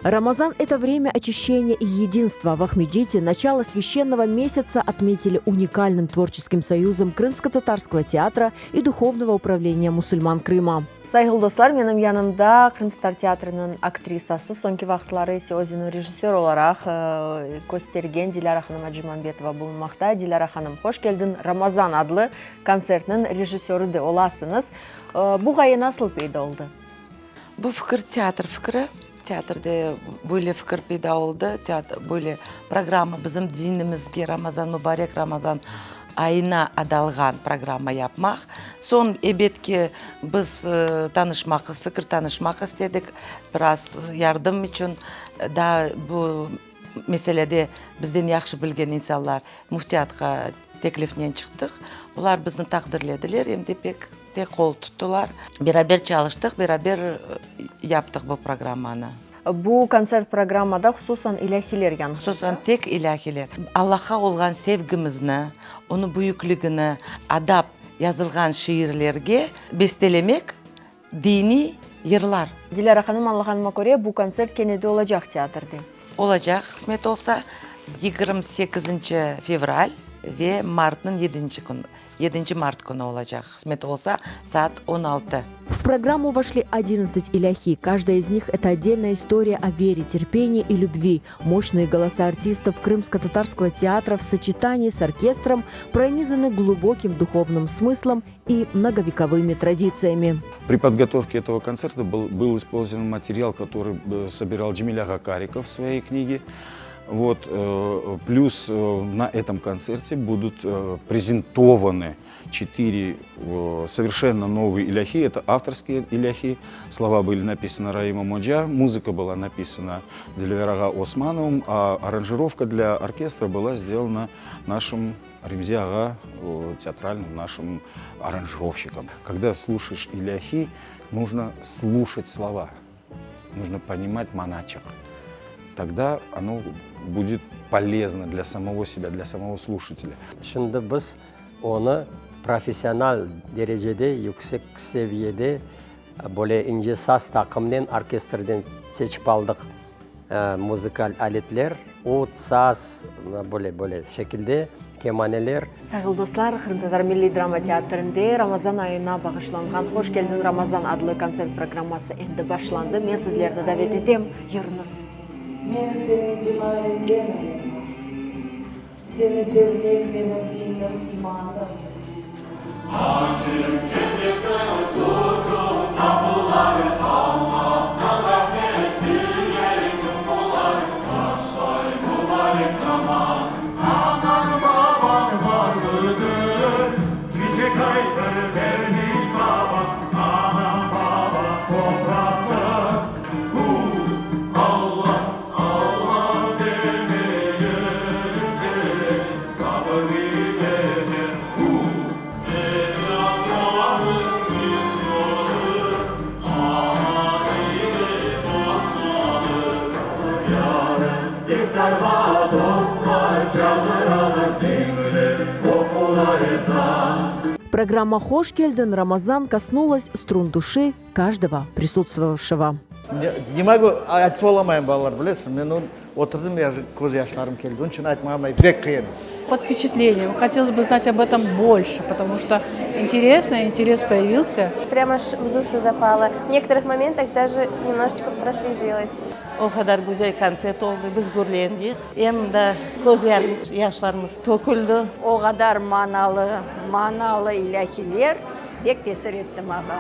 Рамазан – это время очищения и единства. В Ахмедите начало священного месяца отметили уникальным творческим союзом Крымско-татарского театра и Духовного управления мусульман Крыма. Сайгыл достар, менің янымда Крым-татар театрының актрисасы, соңки вақытлары өзінің режиссер оларақ көстерген Диляра ханым Аджиманбетова болмақта. Диляра ханым, хош келдің. Рамазан адлы концертінің режиссері де оласыңыз. Бұл ғайы насыл пейда олды? Бұл фікір театр фікірі. Театрда были фикр пайда болды, были программа біздің динімізге Рамазан Мубарек, Рамазан айына адалған программа yapmaq. Сон эбетке біз танышмақыз, фикр танышмақ істедік, біраз ярдым үшін да бұл мәселеде бізден яқшы білген инсанлар муфтиятқа теклифнен шықтық. Олар біздің тақдірледілер, емдепек те қол тұттылар. Берабер çalıştık, берабер yaptık bu программаны. Бұл концерт программада құсусан иләхилер ян. Құсусан тек иләхилер. Аллаха олған sevgimizni, onu büyüklüğünü adap yazılған şiirlerге bestelemek dini yırlar. Dilara ханым, Алла ханыма көре, бұл концерт кенеде olacak театрды. Olacak, kısmet olsa 28 fevral ve Mart'ın 7 Март күні olacak. Kısmet olsa saat 16. В программу вошли 11 иляхи. Каждая из них – это отдельная история о вере, терпении и любви. Мощные голоса артистов Крымско-татарского театра в сочетании с оркестром пронизаны глубоким духовным смыслом и многовековыми традициями. При подготовке этого концерта был использован материал, который собирал Джемиль Ага Кариков в своей книге. Плюс на этом концерте будут презентованы 4 совершенно новые иляхи. Это авторские иляхи. Слова были написаны Раима Моджа, музыка была написана Дилверага Османовым, а аранжировка для оркестра была сделана нашим Ремзи Ага, театральным нашим аранжировщиком. Когда слушаешь иляхи, нужно слушать слова, нужно понимать маначек. Тогда оно будет полезно для самого себя, для самого слушателя. Şimdi biz onu profesyonel derecede, yüksek seviyede böyle ince saz takımından, orkestrden seçip aldık müzikal aletler. Ut, saz, böyle şekilde kemaneler. Sayгыл достар, Крым-татар Milli Drama Teatrында Рамазан айына бағышланған Хош келдің Рамазан адлы концерт программасы енді башланды. Мен сіздерді дәвет етем, еріңіз. Meni senin cemalin demeyin. Seni sevmek benim dinim, imanım. Açık cennette tutup kapıları Allah'tan rahmet dilerim kapılar. Başlay mübarek zaman. Anan baban var mıdır? Çiçek aydır vermiş baban. Anan baban topraktır. Allah Программа «Хош келдің Рамазан» коснулась струн души каждого присутствовавшего. Не могу айтып оламайын, балалар, білесің, мен отырдым, көз яшларым келді, onun үшін айтмағамай бек қиын. Под впечатлением. Хотелось бы знать об этом больше, потому что интересно, интерес появился. Прямо аж в душу запало. В некоторых моментах даже немножечко прослезилась. O kadar güzel konser oldu, biz gurlendik. Hem de yaşlarımız töküldü. O kadar manalı ilahiler pek tesir etti bana.